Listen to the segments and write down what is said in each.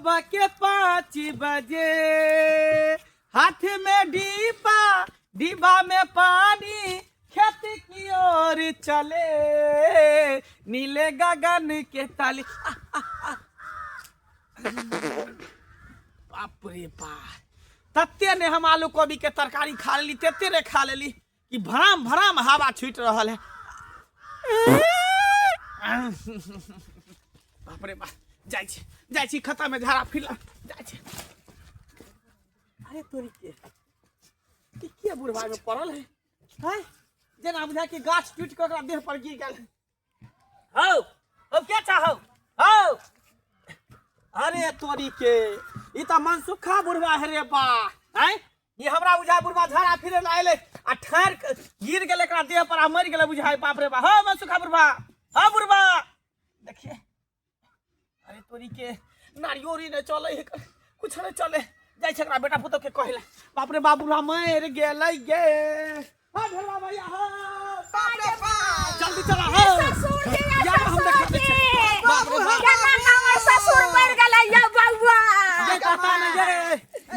सुबह के 5 बजे, हाथ में डिब्बा में पानी, खेत की ओर चले, नीले गगन के ताले। बाप रे बाप, तत्ते ने हम आलू कोबी के तरकारी खा लेली, तत्ते ने खा लेली कि भराम भराम हवा छूट रहा है। बाप रे बाप, जाइ छी खता में झाड़ा फिरला जाइ छी। अरे तोरी के बुढ़वा में पड़ल है, हैं जेना बुझा के गाछ टूट के ओकरा देह पर गिर गेल। हो क्या चाहो हो? अरे तोरी के ई त मनसुखा बुढ़वा है रे बा, हैं ये हमरा बुझा बुढ़वा झाड़ा फिरे ला आइले आ ठार गिर गेल एकरा देह पर आ मर गेल बुझाई। बाप रे बा, हो मनसुखा बुढ़वा, हो बुढ़वा देखिए। अरे तोरी के नारियोरी ने चले है, कुछ नहीं चले, जाय छै एकरा बेटा पुतो के कहले। बाप रे बाप, बुढ़वा मर गेलै गे। हां बुढ़वा भैया, हां बाप रे बाप, जल्दी चला हो ससुर के यार हम देखे छै। बाप रे बाप, केना हमर ससुर मर गेलै या बउआ, ये पता नहीं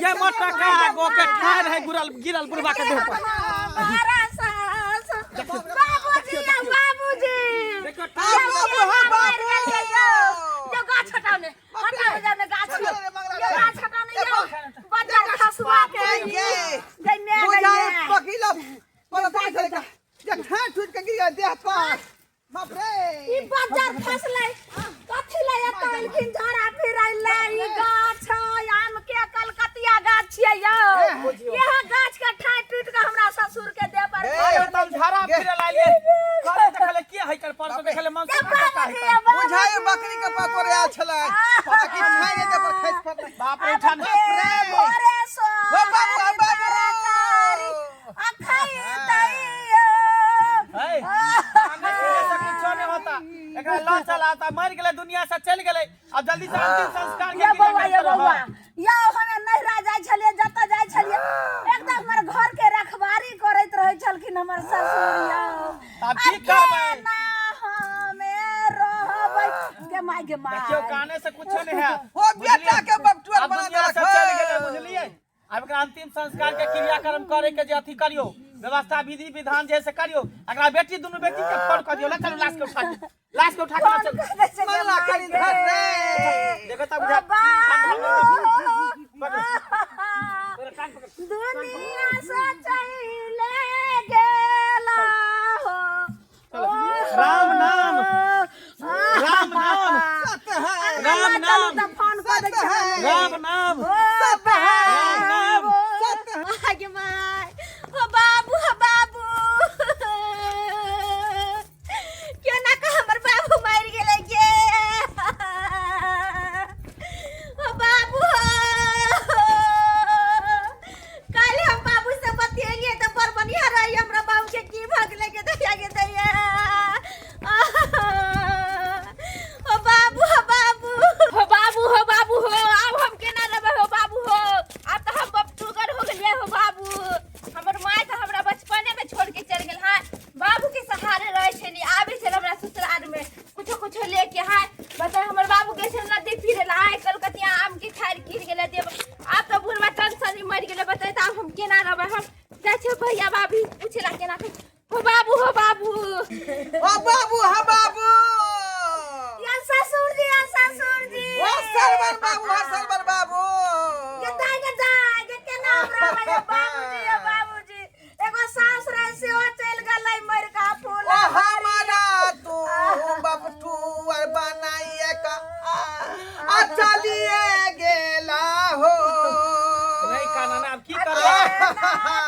ये मोटका गो के ठार है गिरल बुढ़वा के देह पर। हमारा सास बाबूजी, बाबूजी देखो मर गेलै यो गाछ हटाओ ने, हटाओ जाने गाछ, ये गाछ हटाओ ने, यो बच्चा खसुआ के गइने गइने पकिला पर दाई का जे ठार टूट के गिर देह पर। बाप रे, ई बाजार फसलै कथि ले एतल खिन झरा फिरैले। ई गाछ आम के कलकतिया गाछ छियै यौ, यह गाछ के ठार टूट के हमरा ससुर के देह पर एकदम झरा फिरे लाइले। करे देखले के है कर परसो देखले मनसुखा का है, बुझाई बकरी के पतोरे आल छलै, बाकी ठाई ने देह पर खैस पड़लै। बाप रे ठान भोरे सो बाबू अखई तई है कुछ नहीं होता, एकरा ला चलाता मर गेले, दुनिया से चल गेले। अब जल्दी से अंतिम संस्कार के ये बौआ, ये क्रिया बौआ या हमे नहिरा जाय छलिए, जत जाय छलिए एकदम हमर घर के रखवारी करैत रहै छलखिन हमर ससुर यौ। अब की करबै ना हमे रहबै के माय के माय, देखियो काने से कुछ नहीं है, हो बेटा के बपटुआ बना दुनिया से चल गेले, बुझलिए। अब एकरा अंतिम संस्कार के क्रियाक्रम करे के जे अथी करियो, व्यवस्था विधि विधान जैसे करियो। एकरा बेटी दुनु बेटी के फोन कर दियो, ले चलो लाश के उठा के, लाश के उठा के चल मल्ला करी धर रे। देखो तब बुझा दुनिया से चले गेला हो। राम नाम, राम नाम, राम नाम, फोन कर दे राम नाम, राम नाम। आगे माय, ओ बाबू, ओ बाबू क्यों ना का हमर बाबू मर गेले गे। ओ बाबू, काले हम बाबू से बतियलिए त पर बढ़िया रही, हमरा बाबू के की भगले के दैया के दैया। ओ बाबू, ओ बाबू, ओ बाबू, ओ बाबू हो, अब हम केना रहबे हो बाबू हो, अब त हम बपटुगर हो गेलिए हो बाबू। हमर माय त हमरा बचपने में छोड़ के चल गेल, हां बाबू के सहारे रहे छली, आबे छल हमरा ससुराल में कुछो लेके। हां बता हमर बाबू कैसे नदी फिरे ला आय कलकतिया आम के खार गिर गेले देव। अब त बुढ़वा टेंशन मर गेले, बता त हम केना रहबे। हम जाय छै भैया भाभी पूछला केना हो बाबू, हो बाबू, ओ बाबू, हा बाबू, या ससुर जी, या ससुर जी, ओ सरवर बाबू, हा सरवर बाबू, के केना हमरा बाबूजी, या बाबूजी एगो सास रहे से ओ चल गेलै मर का फूल। ओ हमारा तू बपटुआ बनाइए का आ चलिए गेला हो। नहीं काना ना, अब की करबे,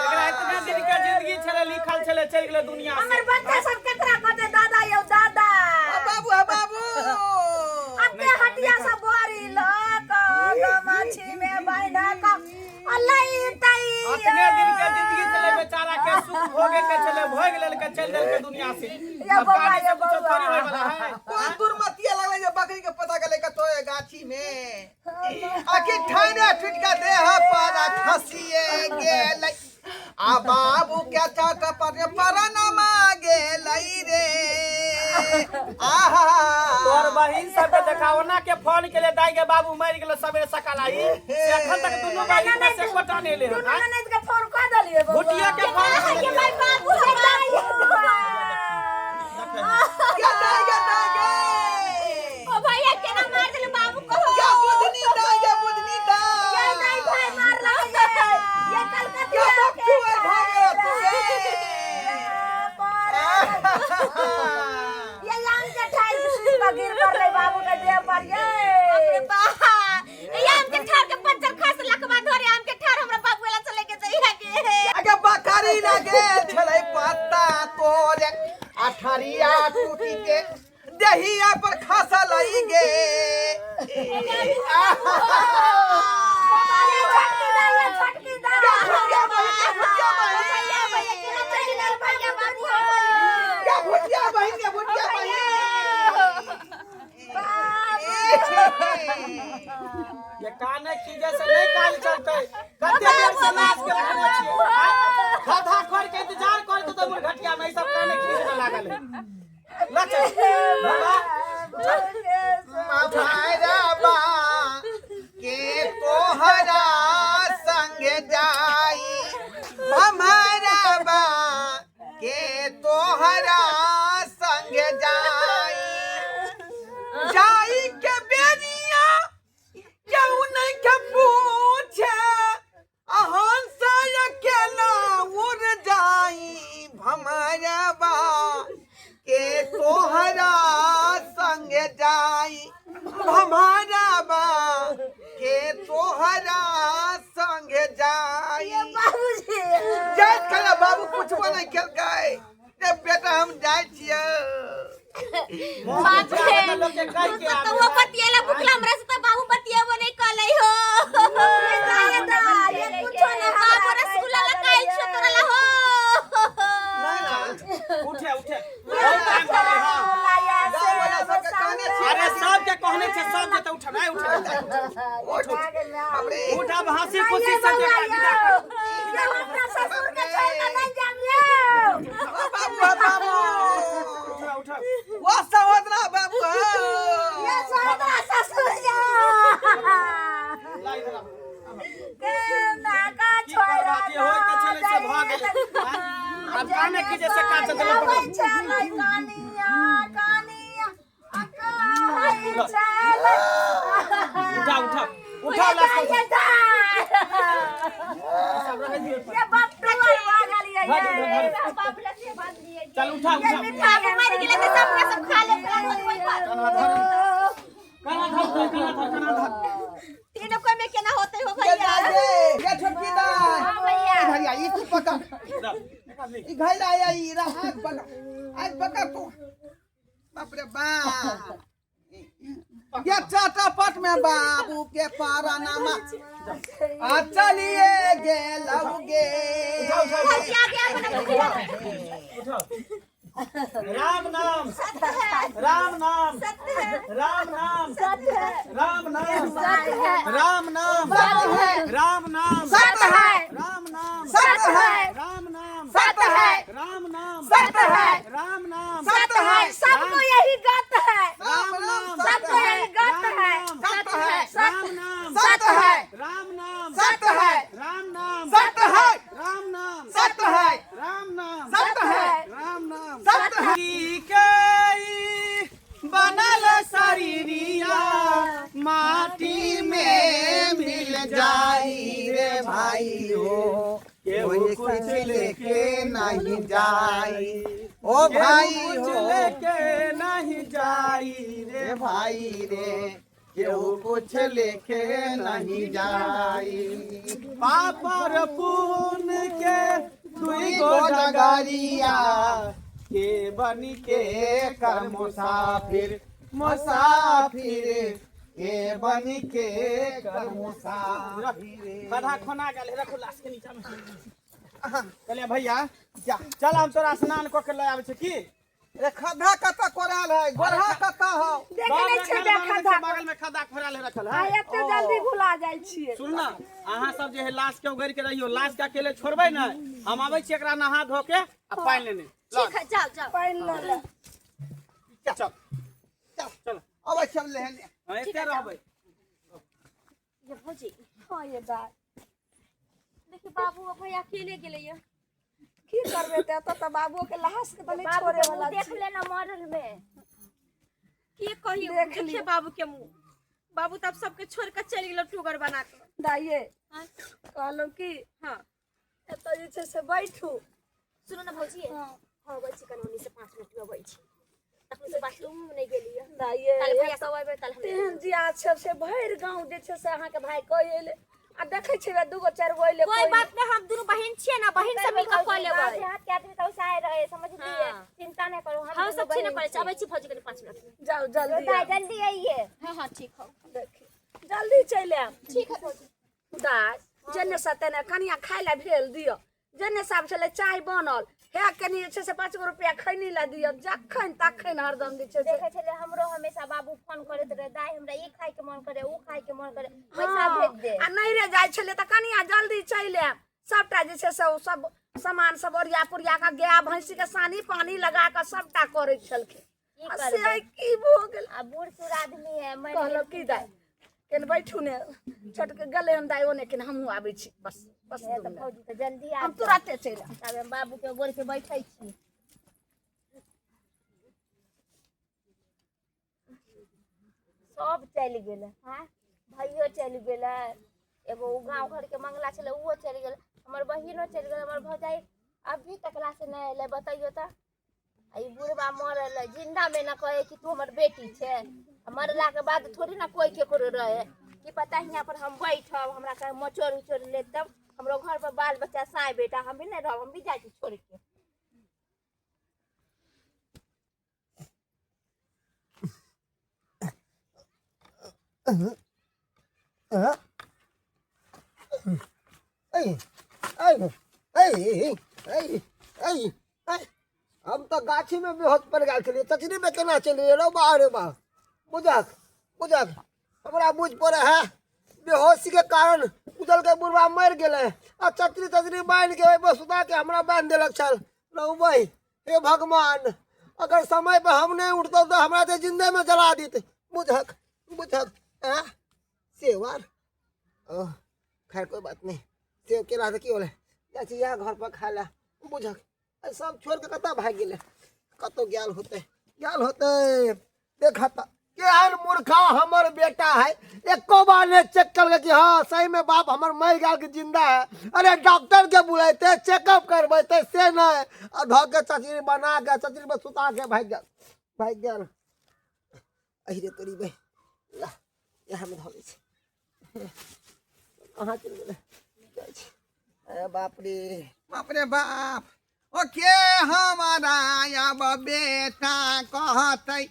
एकरा इतना दिन के जिंदगी छले, लिखल छले, चल गेले दुनिया से। हमर बच्चा सब केकरा कहते दादा यौ दादा। ओ बाबू, हा बाबू, अपने हटिया से बोरी ल क माछी में बैठा क अल्लाई तई इतने दिन के जिंदगी चले, बेचारा के सुख भोगे के चले, भोग लेल के चल गेल के दुनिया से। या अब बाबा, कानी से या कुछ बाबा। थोड़ी होय वाला है। कोई दुर्मतिया लगले जो बकरी के पता के लेके तोए गाछी में आखिर ठाने ठुटका देह पर खसिए गेलै। आ बाबू के चाट पर नमा गेलै रे। आहा तोर बहिन सब देखावना के फोन के लिए दाई के बाबू मर गेल सबेरे सकाल आई एखन तक दुनू बहिन में से कोटा नहीं ले दुनू ननद के फोन कर दलिए भुटिया के फोन के भाई बाबू ओ भैया केना मार देले बाबू को क्या बुधनी दा ये नहीं भाई मार रहा है ये कलकत्ता क्या बच्चू है भागे तू ये आम के ठाई बगीर कर ले बाबू के देह पर ये बाप रे बाप ये आम के ठार के पंचर खास लकवा धरे आम के ठार हमरा बाबू वाला चले के जइहा के आगे बकरी लगे छले पत्ता तोरे अठरिया टूटी के दहिया पर खसा लई गे छटकी दा क्या भुटिया बहन के भुटिया बहन ये काने कीजे से नहीं काल चलते कते देर से लाश के रखने छिए खधा कर के इंतजार कर तो मोर घटिया में सब काने खींचने लागल है ला चल बाबा हमारा बा के तोहरा संग जाई हमारा बा के तोहरा संग जाई जाई के बेनिया क्यों नहीं के पूछे अहन से अकेला उड़ जाई हमारा बा के तोहरा संग जाई हमारा बा के तोहरा संग जाई बाबूजी जाय कला बाबू कुछ नहीं खेल गए जब बेटा हम जाय छिए बाप रे लोग के कह के तो वो पतियाला भुखला हमरा से तो बाबू पतियाबो नहीं कलै हो ये कुछो ना बाप रसगुल्ला लकाई छतरला हो उठे उठे बहुत टाइम कर रहे हां गाँव वाला सब के कहने छिए अरे सब के कहने छे सब के तो उठ नहीं उठ उठ अब हंसी खुशी से विदा कर ये अपना ससुर के छोड़ के नहीं जामियो बाबू उठ वो सहोदरा बाबू ये ससुर ससुर जा ला इधर के नाका छोड़ा बाकी होय के चले से भाग गेल अब काने की जैसे काट देले भाई चले कानिया कानिया अकाई चले उठा उठा उठा लाश को सब रह दियो ये बाप रे भागल ये भाग बाप रे से भाग लिए चल उठा ये उठा मिठा के मार गेले तो सब के सब खा ले कोई काना धर तीनों को में केना होते हो ये भैया ये छोटकी दा हां भैया भैया ये तू पकड़ ई घैला आया ई रहा पकड़ आज पकड़ तू बाप रे बा ये चटपट में बाबू के पारानामा आ चलिए गे लौगे क्या गया उठा राम नाम राम नाम राम नाम राम नाम राम नाम राम नाम सत्य है राम नाम सत्य है राम नाम सत्य है राम नाम सत्य है राम नाम सत्य है सबको यही गत है राम नाम सबको यही गत है सत्य है राम नाम सत्य है राम नाम सत्य है राम नाम सत्य है राम नाम सत्य है राम नाम सत्य है राम नाम सत्य है बनल शरीरिया माटी में मिल जाई रे भाई हो कोई कुछ लेके नहीं जाई ओ भाई हो लेके नहीं जाई रे भाई रे केहू कुछ लेके नहीं जाई पापर पून के दुई गो गो डगरिया के बनी के कर मुसाफिर मुसाफिर के बनी के कर मुसाफिर बधा खोना गेल रखो लाश के नीचा में कहले भैया जा चल हम तोरा स्नान क के ले आबै छै की रे खड्डा कतऽ कोराल है गोरहा कतऽ हो देख ले छै देखा बगल में खद्दा खोराल रखल है आ एते जल्दी भुला जाइ छियै सुन ना अहाँ सब जे है लाश के उगैर के रहियो लाश के अकेले छोड़बै ना हम आबै छी एकरा नहा धो के आ पानी लेने ठीक है जाओ जाओ चल चल चल अब रहबै सब ले हम एते रहबै ये भौजी हाँ ये बात देखिए बाबू अब भैया अकेले गेले ये की करबे त बाबू के लाश के तले बाबू छोड़े के वाला मुंह देख लेना मॉडल में के कहियो देख देखिए लियो। बाबू के मुंह बाबू तब सबके छोड़ के चल गेलो टुगर बना के दाइए कहलो कि हाँ एत जे छै से बैठू सुनो ना भौजी हाँ हाँ बैठ छी कनौनी से 5 मिनट में बैठ छी तखन से बाथरूम में नहीं गेली है दाइए कल भैया सब आबे कल हम तेहन जिया छै से भरि गांव जे छै से अहाँ के भाई कह एले आ देखै छै दूगो चार गो एले कोई बात नहीं हम दोनों बहन छिए ना बहन से मिलकर कह लेबै हाथ के आदमी तो साए रहे समझ लिए हाँ। चिंता नहीं करो हम सब छीने पड़े आबै छी भौजी कने 5 मिनट में जाओ जल्दी आओ। जल्दी आइए हां हां ठीक हो देखी जल्दी चलि आब ठीक है भौजी दाइ जन्ने से तेने कनिया खाय ला भेल दियो जन्ने साहब छले चाय बनल हे कनी जे छै से 5 गो रुपया खैनी ला दियो जखन तखन हरदम जे छै से देखे छले हमरो हमेशा बाबू फोन करैत रहे दाई हमरा ई खाय के मन करे ऊ खाय के मन करे पैसा भेज दे आ नहीं रे जाय छले त कनिया जल्दी चलि आब सबटा जे छै से सब सामान सब ओरिया पुरिया का गाय भैंसी के सानी पानी लगा के सबटा करे छलखिन की से करबै की भ गेल आ बूढ़ सूढ़ आदमी है मैं कहलो की दाइ केन बैठू ने छोटके गले हम दाइ ओने केन हमहू आबै छी बस बस है दू तो मिनट। भौजी तो जल्दी आ हम तुरंते चलि आब तब हम बाबू के गोर के बैठै छी सब चलि गेल हां भाइयो चलि गेल एगो उ गांव घर के मंगला छले उहो चलि गेल हमर बहिनो चलि गेल हमर भौजाई अभी तकला से नहीं एले बताइयो त ई बुढ़वा मरल है जिंदा में ना कहे कि तू हमर बेटी छे मरला के बाद थोड़ी ना कोई केकरो रहे कि पता हियां पर हम बैठब हमरा कहे मचोर उचोर ले तब हमरो घर पर बाल बच्चा साय बेटा हम भी नहीं रहब हम भी जाई छी छोड़ के हम तो गाछी में बेहोश पड़ गए थे चचरी में केना चल रही रो बाहर बा बुझक बुझक हमरा बुझ पड़े है बेहोशी के कारण उजल के बुढ़वा मर गेले आ चचरी चचरी बांध के बस सुता के हमरा बांध देलक छल रहू भाई हे भगवान अगर समय पे हम नहीं उठतो तो हमरा तो जिंदे में जला देते बुझक बुझक सेवार खैर कोई बात नहीं सेव केला से की होले जाची यहाँ घर पर खा ला बुझक सब छोड़ के कता भाग गेले कतो ज्ञान होते देखा था केहन मूर्खा हमर बेटा है एको बार ने चेक कर कि हाँ सही में बाप हमर मर गया कि जिंदा है अरे डॉक्टर के बुलाते चेकअप करवाते से नहीं धो के चचरी बना के चचरी में सुता के भाग गया अरे तोरी भाई ला यहाँ में धो कहाँ चल गए अरे बाप रे बाप ओके हमारा अब बेटा कहते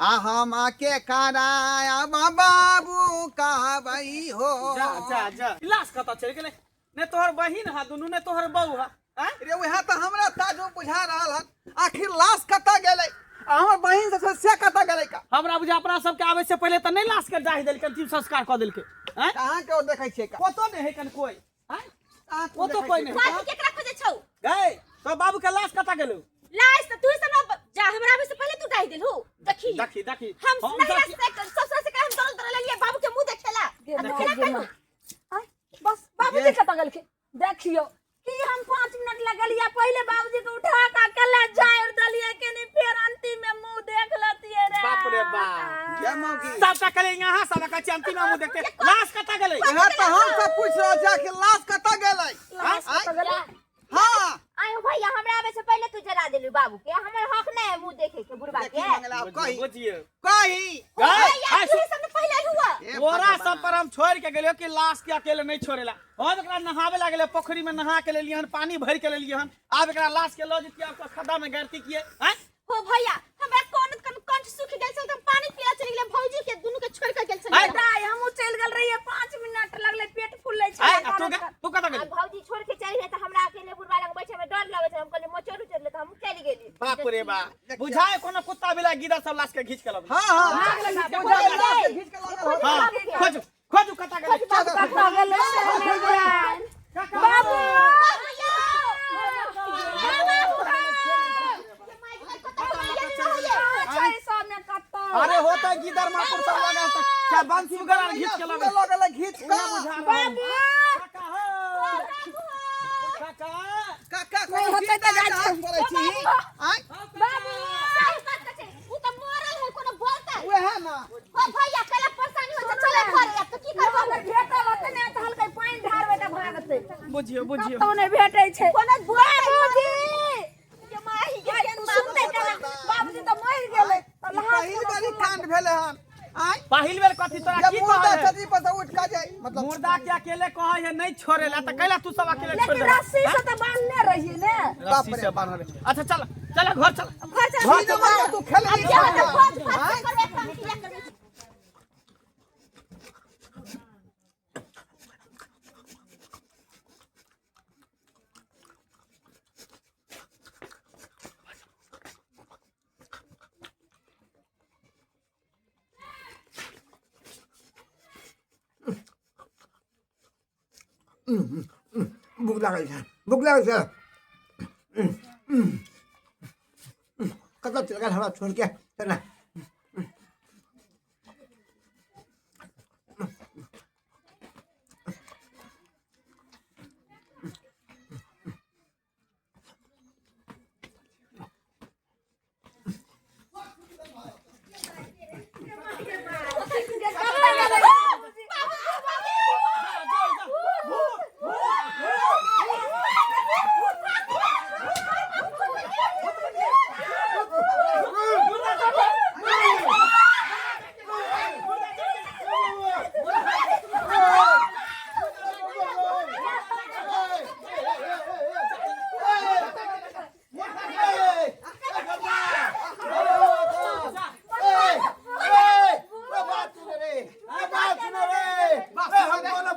आ हम के कराया बाबू कहबई हो जा लाश कता चल गेले ने तोहर बहिन हा दुनू ने तोहर बहू हा हैं रे वह तो हमरा ताजो बुझा रहल हन आखिर लाश कता गेलै आ हमर बहिन से कता गेलै का हमरा बुझा अपना सबके आवे से पहले त नहीं लाश के जाहि देलके अंतिम संस्कार क देलके हैं कहां के देखै छियै का कोतो नहीं है कन कोई हैं कोतो कोई नहीं बाबू केकरा खोजे छौ गए तो बाबू के लाश कता गेलु लाश त तू सब जा हमरा आवे से पहले तू डाहि देलहु देखी देखी हम नहीं से ससुर से हम दोनों ले लिए बाबू के मुंह देखेला बस बाबूजी कत गेल के देखियो कि हम 5 मिनट लगलिया पहले बाबूजी के उठा का कला जायर दलिए के नहीं फिर अंतिम में मुंह देख लतिए रे बाप रे बाप क्या मौगी सब का यहाँ सब का अंतिम में मुंह देखते लाश कता गेले यहाँ तो हम सब पूछ रहे थे कि लाश कता गेलै लाश कत गेल हां आय भैया हमरा आवे से पहले तू जला देलु बाबू के हमर हक नहीं है मुंह देखे के बुढ़वा के मंगला कही बुझिए कही भैया तू सब पहले हुआ ओरा सब पर हम छोड़ के गेलियो कि लाश के अकेले नहीं छोड़ेला हम एकरा नहावे लागले पोखरी में नहा के लेलियन पानी भर के लेलियन अब एकरा लाश के लो जतिया आपका खड्डा में गिरती किए हैं हो भैया हमरा कंठ सूख गेल से हम पानी पिया चली गेल भौजी के दुनु के छोड़ के गेल से दाई हम चल गेल रहिए 5 मिनट लगले पेट फूल छै तू कता गेली भौजी छोड़ के चली त हमरा अकेले बुढ़वा लग बैठे में डर लगे हम कहले मचोरू चल त हम चली गेली बाप रे बाप बुझाए कोनो कुत्ता बिला गिदर सब लाश के खींच के लब हां हां खींच के लागल हां खोजू कता गेली कत गेल बाबू अच्छा सब में कत अरे होता गिदर मापुर सब लगा था क्या बंसी वगैरह घींच के लगे लगल घींच का बाबू काका हो काका काका नहीं को होते तो जा पड़ै छी आय बाबू सही बात कहै छै उ त मरल है कोनो बोलता है ओहे ना हो भैया कला परेशानी हो त चले करे अब तो की करबो अगर भेटल होते ने त हल्के पानी ढारबे त भागते बुझियो बुझियो तो ने भेटै छै कोनो बाबूजी ये माही के सुनते चले बाबूजी तो मर गेलै त पहिल बारी कांड भेले हन आय पहिल बेर कथी तोरा जब की मुर्दा कहै छतरी पर से उठ का जाए मतलब मुर्दा के अकेले कहै है नहीं छोड़ेला त कैला तू सब अकेले छोड़ लेकिन दे रस्सी से तो बांधने रहिए ने रस्सी से बांधले अच्छा चल चल घर चल घर चल घर जमा तू खेल अब क्या होता खोज फास करबे काम किया करबे भूख लागल छै भूख लागल छै कतऽ चल गेल हमरा छोड़ के चल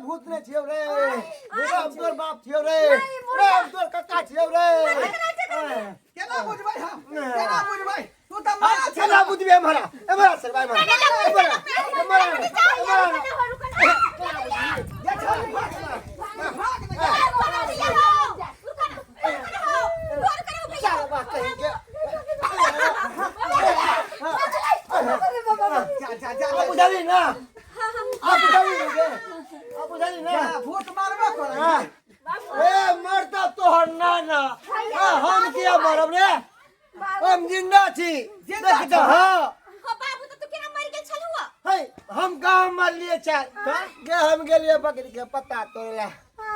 भूत ने छियौ रे हम तोर बाप छियौ रे हम तोर कक्का छियौ रे केना बुझबै हम केना बुझबै तू त मारा छै केना बुझबे हमरा सरबाई बुझाली ना आप बुझाली ना भूत मारबे करे ए मरता तोहर नाना हम किया मरब रे हम जिंदा छी देख तो हां हो बाबू तो तू केना मर गेल छलहुआ है हम गांव में लिए चाय गे हम गेलिए बकरी के पत्ता तोड़ला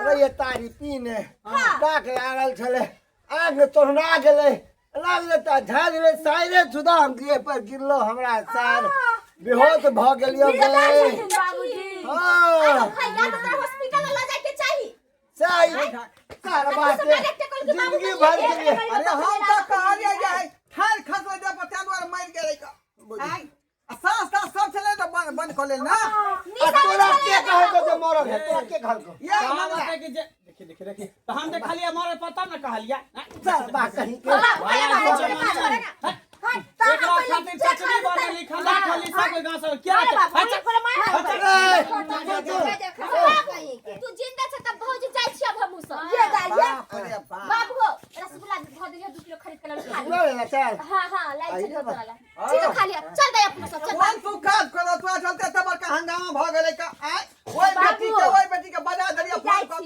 रे तारी पीने डाक लागल छले आग तोहना गेले लागले त झाड़ले साइरे सुदा हम दिए पर गिरलो हमरा सार बेहोश भ गेलियो गे बाबूजी हां भैया तो तोरा हॉस्पिटल ले जाए के चाहिए सही सारा बात जिंदगी भर के लिए अरे हम त कहलिए जाय ठार खसले दे पता द्वार मार गेलै का आय सांस सांस सब चले त बंद कर ले ना तोरा के कहे को जे मरल है तोरा के कहल को ये कहाँ मामला बात है कि देखिए तो हम देखलिए हमारे पता न कहलिया सारा बात कहीं के एकरा खातिर चटनी बनली खाना खाली सब गांव सब क्या तू जिंदा छ त भौजी जाय छी अब हमहु सब ये जाइए अरे बाप बाबू हो रसगुल्ला धो दे 2 किलो खरीद के ला खा ले चल हां हां लाई छी वाला ठीक है खा लिया चल गए अपना सब चल कौन तू काज कर तू चलते तब का हंगामा भ गेलै का आय ओई बेटी के बजा दरिया फोन कर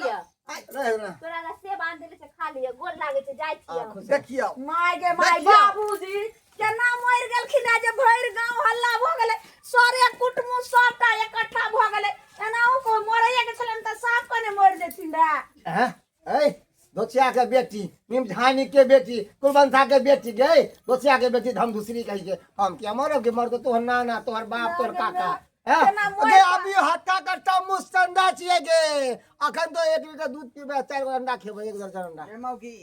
रहे ना तोरा ला सेब आन देले से खा लिया गोर लागे छै जाय छी देखियो माय गे माय बाबूजी केना मर गेलखिन जे भैर गांव हल्ला भ गेलै सारे कुटुंब सबटा इकट्ठा भ गेलै एनाहु को मरैया के छलन त साफ कने मर जेथिन रे हैं ए दोछिया के बेटी निमझानी के बेटी कुलबंसा के बेटी गई दोछिया के बेटी हम दूसरी कही के हम क्या मरब के मर तो तोहर नाना तोहर बाप तोहर काका गे अभी हत्ता करता मुस्तंदा छिए गे अखन तो 1 लीटर दूध पीबे 4 गो अंडा खेबे 1 दर्जन अंडा ए मौकी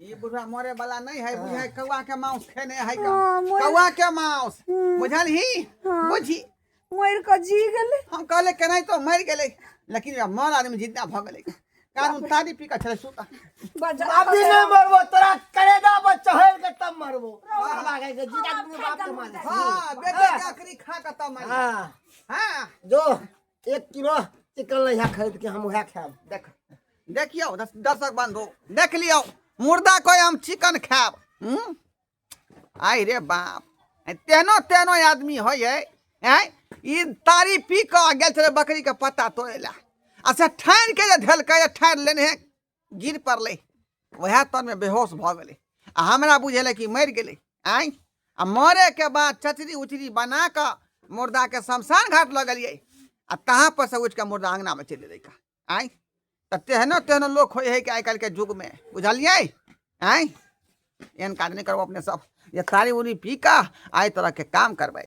ये बुढ़ा मरे वाला नहीं है बुझे कौवा के मांस खेने है कौवा के मांस बुझल ही बुझी मर के जी गेलै हम कहले के नहीं तो मर गेले लेकिन मर आदमी जिंदा भ गेले कानून तारी पी का छले सुता अभी नहीं मरबो तोरा करेगा बच्चा है के तब मरबो लागे के जीता के बाप के माने हां बेटे के आखिरी खा का तब मर हां हां जो 1 किलो चिकन ले यहाँ खरीद के हम वह खाब देख देखियो दर्शक बंधु देख लियो मुर्दा कोई हम चिकन खाब आई रे बाप तेनो तेनो आदमी हो ये तारी पी के गेल छले बकरी के पत्ता तोड़ेला अच्छा ठान के धल के ठान लेने है गिर पड़ले वह तर में बेहोश भ गेले आ हमरा बुझेले कि मर गेले आई आ मरे के बाद चचरी उचरी बना के मुर्दा के शमशान घाट लगलिए आ तहाँ पर से उठ के मुर्दा अंगना में चले दै का आई तो तेहनो तेहनो लोग हो है कि आइ काल्हि के युग में बुझलिए आई एहन काज नहीं करबो अपने सब ये तारी उरी पी का आई तरह के काम करबै।